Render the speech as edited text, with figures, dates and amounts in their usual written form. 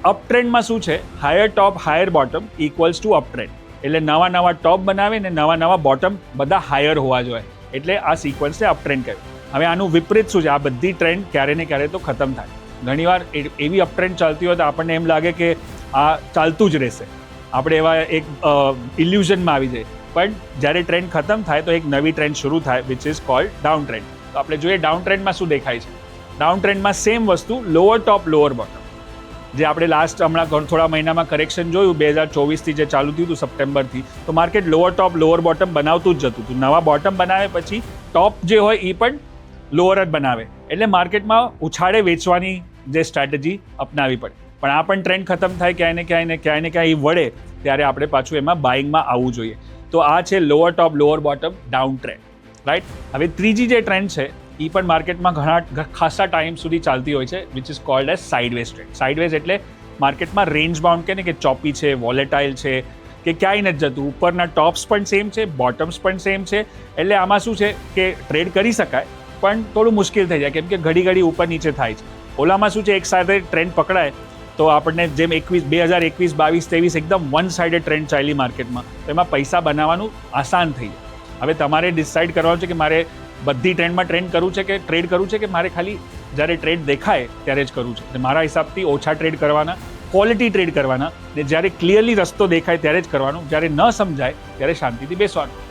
Up ટ્રેન્ડમાં શું છે, higher top higher bottom equals to up trend. એટલે નવા ટોપ બનાવે ને નવા બોટમ બધા હાયર હોવા જોઈએ, એટલે આ સિક્વન્સને અપ ટ્રેન્ડ કહે. હવે આનું વિપરીત શું છે, આ બધી ટ્રેન્ડ ક્યારે ને ક્યારે તો ખતમ થાય. ઘણીવાર એવી અપ ટ્રેન્ડ ચાલતી હોય તો આપણને એમ લાગે કે આ ચાલતું જ રહેશે, આપણે એવા એક ઇલ્યુઝનમાં આવી જાય. પણ જ્યારે ટ્રેન્ડ ખતમ થાય તો એક નવી ટ્રેન્ડ શરૂ થાય, which is called down trend. તો આપણે જોઈએ ડાઉન ટ્રેન્ડમાં શું દેખાય છે. ડાઉન ટ્રેન્ડમાં સેમ વસ્તુ, લોઅર ટોપ લોઅર બોટમ, જે આપણે લાસ્ટ હમણાં થોડા મહિનામાં કરેક્શન જોયું 2024થી જે ચાલુ થયું હતું સપ્ટેમ્બરથી, તો માર્કેટ લોઅર ટોપ લોઅર બોટમ બનાવતું જ જતું હતું. નવા બોટમ બનાવે પછી ટોપ જે હોય એ પણ લોઅર જ બનાવે, એટલે માર્કેટમાં ઉછાળે વેચવાની જે સ્ટ્રેટેજી અપનાવી પડે. પણ આ પણ ટ્રેન્ડ ખતમ થાય ક્યાંય ને ક્યાંય એ વળે ત્યારે આપણે પાછું એમાં બાઇંગમાં આવવું જોઈએ. તો આ છે લોઅર ટોપ lower bottom down trend, right. હવે ત્રીજી જે ટ્રેન્ડ છે એ પણ માર્કેટમાં ખાસા ટાઈમ સુધી ચાલતી હોય છે, which is called as sideways trend. Sideways એટલે માર્કેટમાં રેન્જ બાઉન્ડ કે ને કે ચોપી છે, વોલેટાઇલ છે, કે ક્યાંય નથી જતું. ઉપરના ટોપ્સ પણ સેમ છે, બોટમ્સ પણ સેમ છે. એટલે આમાં શું છે કે ટ્રેડ કરી શકાય પણ થોડું મુશ્કેલ થઈ જાય, કેમ કે ઘડી ઉપર નીચે થાય છે. ઓલામાં શું છે, એક સાથે ટ્રેન્ડ પકડાય તો આપણને જેમ 2021, 22, 23 એકદમ વન સાઇડેડ ટ્રેન્ડ ચાલી માર્કેટમાં, તો એમાં પૈસા બનાવવાનું આસાન થઈ જાય. હવે તમારે ડિસાઇડ કરવાનું છે કે મારે બધી ટ્રેન્ડમાં ટ્રેડ કરવું છે કે મારે ખાલી જ્યારે ટ્રેડ દેખાય ત્યારે જ કરવું છે. મારા હિસાબથી ઓછા ટ્રેડ કરવાના, ક્વોલિટી ટ્રેડ કરવાના, ને જ્યારે ક્લિયરલી રસ્તો દેખાય ત્યારે જ કરવાનું, જ્યારે ન સમજાય ત્યારે શાંતિથી બેસવાનું.